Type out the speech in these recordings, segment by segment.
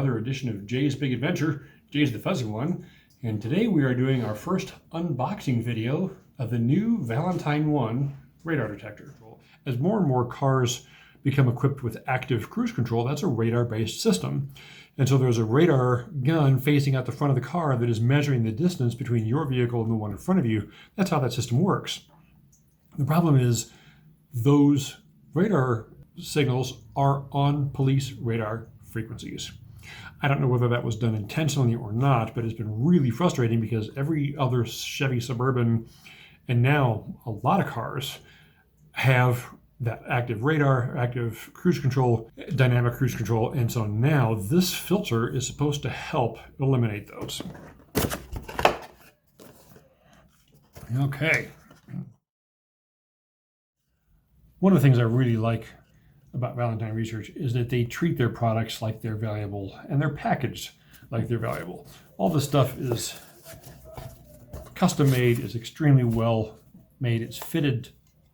another edition of Jay's Big Adventure. Jay's the fuzzy one, and today we are doing our first unboxing video of the new Valentine 1 radar detector. As more and more cars become equipped with active cruise control, that's a radar-based system. And so there's a radar gun facing out the front of the car that is measuring the distance between your vehicle and the one in front of you. That's how that system works. The problem is those radar signals are on police radar frequencies. I don't know whether that was done intentionally or not, but it's been really frustrating because every other Chevy Suburban and now a lot of cars have that active radar, active cruise control, dynamic cruise control, and so now this filter is supposed to help eliminate those. Okay. One of the things I really like about Valentine Research is that they treat their products like they're valuable and they're packaged like they're valuable. All this stuff is custom made, is extremely well made. It's fitted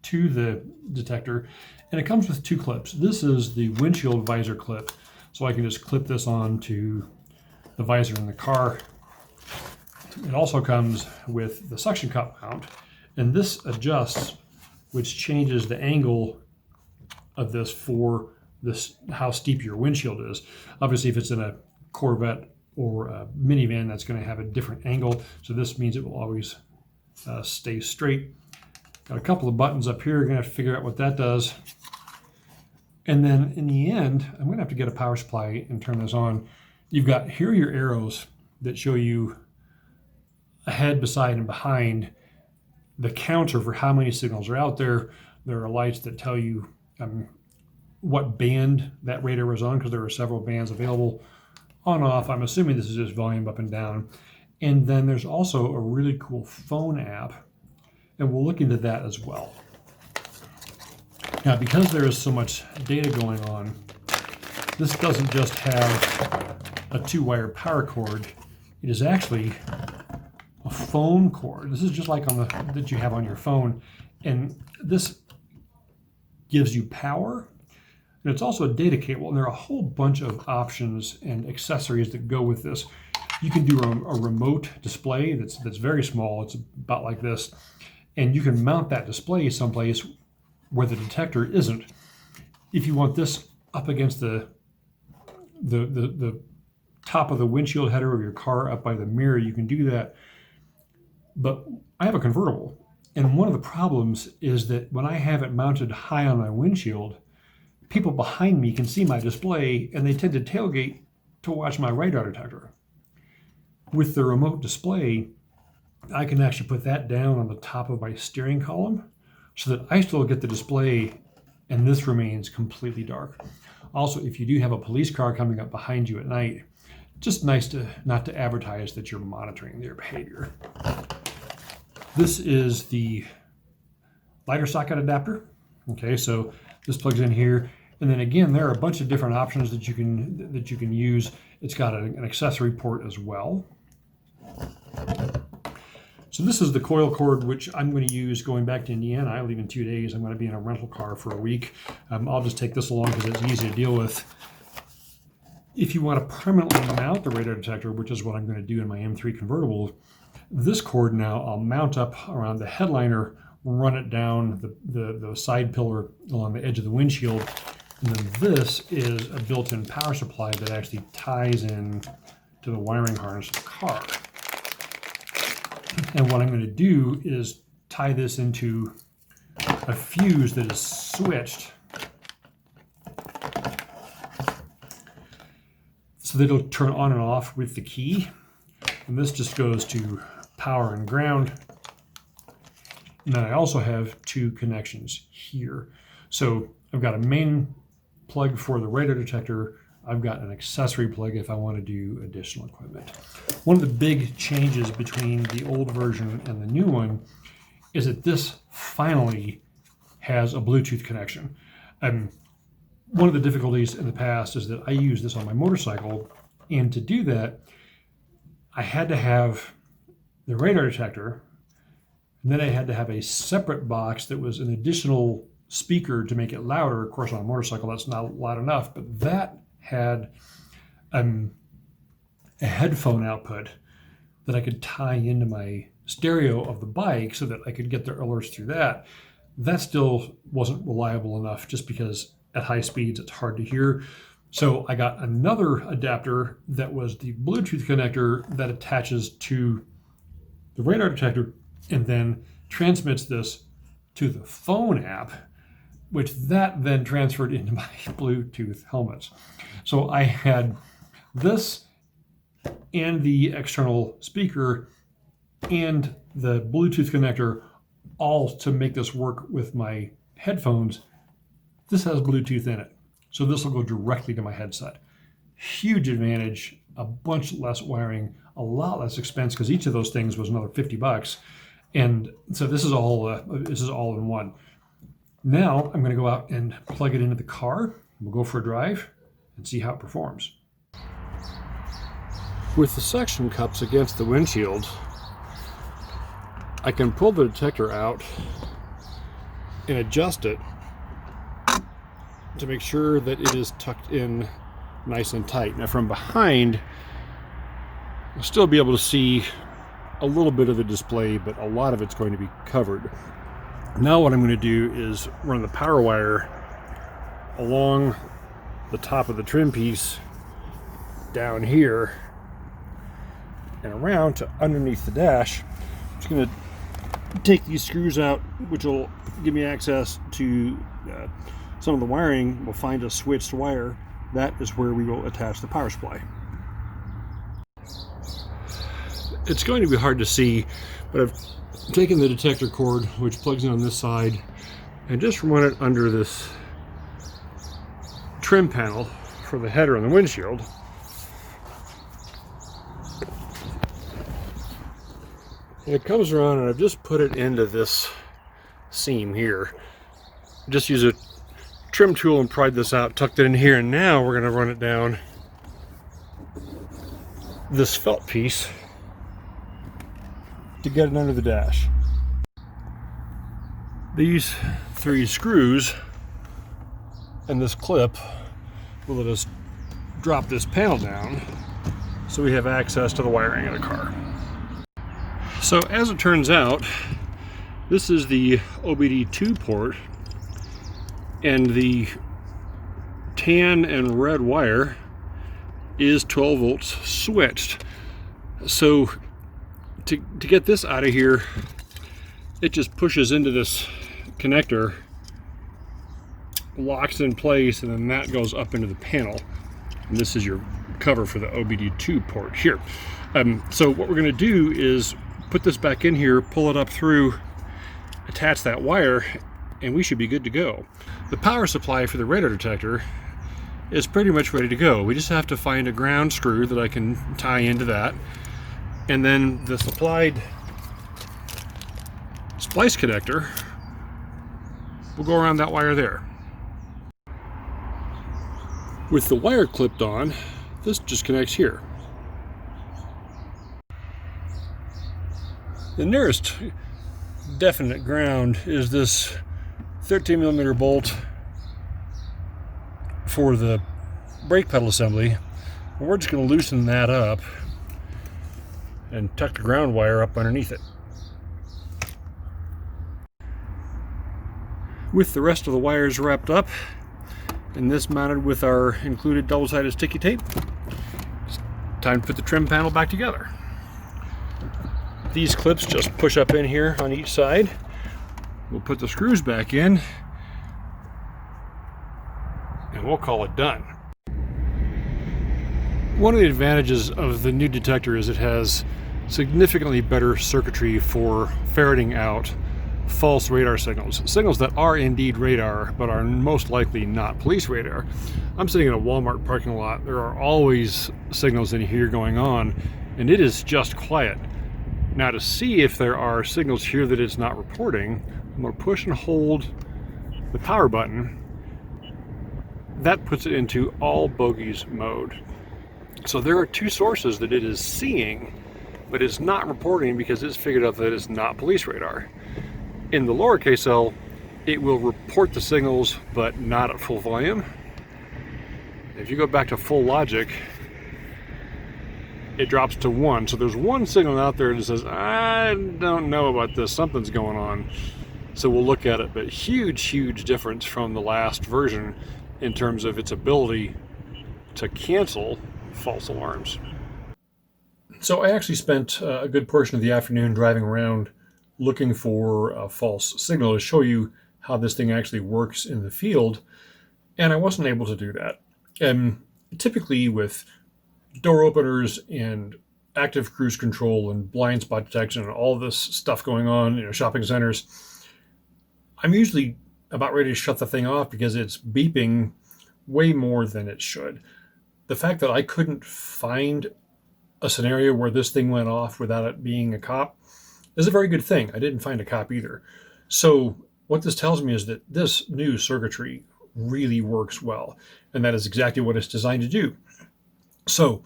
to the detector and it comes with two clips. This is the windshield visor clip, so I can just clip this on to the visor in the car. It also comes with the suction cup mount, and this adjusts, which changes the angle of this for this, how steep your windshield is. Obviously, if it's in a Corvette or a minivan, that's going to have a different angle. So this means it will always stay straight. Got a couple of buttons up here. You're going to have to figure out what that does. And then in the end, I'm going to have to get a power supply and turn this on. You've got, here are your arrows that show you ahead, beside, and behind the counter for how many signals are out there. There are lights that tell you what band that radar was on, because there are several bands available. On, off, I'm assuming this is just volume up and down. And then there's also a really cool phone app, and we'll look into that as well. Now, because there is so much data going on, this doesn't just have a 2-wire power cord. It is actually a phone cord. This is just like on that you have on your phone, and this gives you power, and it's also a data cable, and there are a whole bunch of options and accessories that go with this. You can do a remote display that's very small. It's about like this, and you can mount that display someplace where the detector isn't. If you want this up against the top of the windshield header of your car, up by the mirror, you can do that. But I have a convertible, and one of the problems is that when I have it mounted high on my windshield, people behind me can see my display and they tend to tailgate to watch my radar detector. With the remote display, I can actually put that down on the top of my steering column so that I still get the display and this remains completely dark. Also, if you do have a police car coming up behind you at night, just nice to not to advertise that you're monitoring their behavior. This is the lighter socket adapter. Okay, so this plugs in here, and then again, there are a bunch of different options that you can use. It's got an accessory port as well. So this is the coil cord, which I'm going to use going back to Indiana. I leave in 2 days. I'm going to be in a rental car for a week. I'll just take this along because it's easy to deal with. If you want to permanently mount the radar detector, which is what I'm going to do in my M3 convertible, this cord now I'll mount up around the headliner, run it down the side pillar along the edge of the windshield, and then this is a built-in power supply that actually ties in to the wiring harness of the car. And what I'm going to do is tie this into a fuse that is switched so that it'll turn on and off with the key. And this just goes to power and ground. And then I also have two connections here. So I've got a main plug for the radar detector. I've got an accessory plug if I want to do additional equipment. One of the big changes between the old version and the new one is that this finally has a Bluetooth connection. One of the difficulties in the past is that I use this on my motorcycle, and to do that, I had to have the radar detector, and then I had to have a separate box that was an additional speaker to make it louder. Of course, on a motorcycle, that's not loud enough, but that had a headphone output that I could tie into my stereo of the bike so that I could get the alerts through that. That still wasn't reliable enough, just because at high speeds it's hard to hear. So I got another adapter that was the Bluetooth connector that attaches to the radar detector and then transmits this to the phone app, which that then transferred into my Bluetooth helmets. So I had this and the external speaker and the Bluetooth connector all to make this work with my headphones. This has Bluetooth in it, so this will go directly to my headset. Huge advantage, a bunch less wiring, a lot less expense, because each of those things was another $50. And so this is all in one. Now I'm going to go out and plug it into the car. We'll go for a drive and see how it performs. With the suction cups against the windshield, I can pull the detector out and adjust it to make sure that it is tucked in nice and tight. Now from behind, I'll still be able to see a little bit of the display, but a lot of it's going to be covered. Now what I'm going to do is run the power wire along the top of the trim piece down here and around to underneath the dash. I'm just going to take these screws out, which will give me access to some of the wiring. We'll find a switched wire. That is where we will attach the power supply. It's going to be hard to see, but I've taken the detector cord, which plugs in on this side, and just run it under this trim panel for the header on the windshield. And it comes around, and I've just put it into this seam here. Just use a trim tool and pried this out, tucked it in here, and now we're going to run it down this felt piece to get it under the dash. These 3 screws and this clip will let us drop this panel down so we have access to the wiring of the car. So as it turns out, this is the OBD2 port, and the tan and red wire is 12 volts switched. So to get this out of here, it just pushes into this connector, locks in place, and then that goes up into the panel. And this is your cover for the OBD2 port here. So what we're going to do is put this back in here, pull it up through, attach that wire, and we should be good to go. The power supply for the radar detector is pretty much ready to go. We just have to find a ground screw that I can tie into that, and then the supplied splice connector will go around that wire there. With the wire clipped on, this just connects here. The nearest definite ground is this 13mm bolt for the brake pedal assembly. And we're just going to loosen that up and tuck the ground wire up underneath it. With the rest of the wires wrapped up and this mounted with our included double-sided sticky tape, it's time to put the trim panel back together. These clips just push up in here on each side. We'll put the screws back in and we'll call it done. One of the advantages of the new detector is it has significantly better circuitry for ferreting out false radar signals. Signals that are indeed radar, but are most likely not police radar. I'm sitting in a Walmart parking lot. There are always signals in here going on, and it is just quiet. Now to see if there are signals here that it's not reporting, I'm going to push and hold the power button. That puts it into all bogies mode. So there are 2 sources that it is seeing, but it's not reporting because it's figured out that it's not police radar. In the lowercase l, it will report the signals, but not at full volume. If you go back to full logic, it drops to 1. So there's one signal out there that says, I don't know about this, something's going on. So we'll look at it, but huge difference from the last version in terms of its ability to cancel false alarms. So I actually spent a good portion of the afternoon driving around looking for a false signal to show you how this thing actually works in the field, and I wasn't able to do that. And typically with door openers and active cruise control and blind spot detection and all this stuff going on, shopping centers, I'm usually about ready to shut the thing off because it's beeping way more than it should. The fact that I couldn't find a scenario where this thing went off without it being a cop is a very good thing. I didn't find a cop either. So what this tells me is that this new circuitry really works well, and that is exactly what it's designed to do. So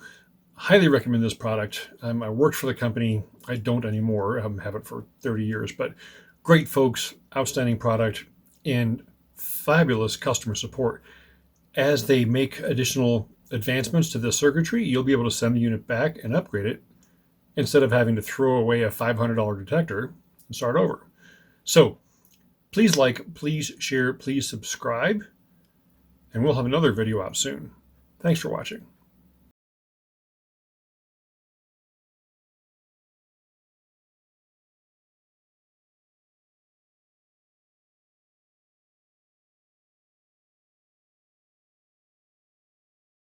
highly recommend this product. I worked for the company. I don't anymore. I have it for 30 years, but great folks, outstanding product, and fabulous customer support. As they make additional advancements to this circuitry, you'll be able to send the unit back and upgrade it instead of having to throw away a $500 detector and start over. So please like, please share, please subscribe, and we'll have another video out soon. Thanks for watching.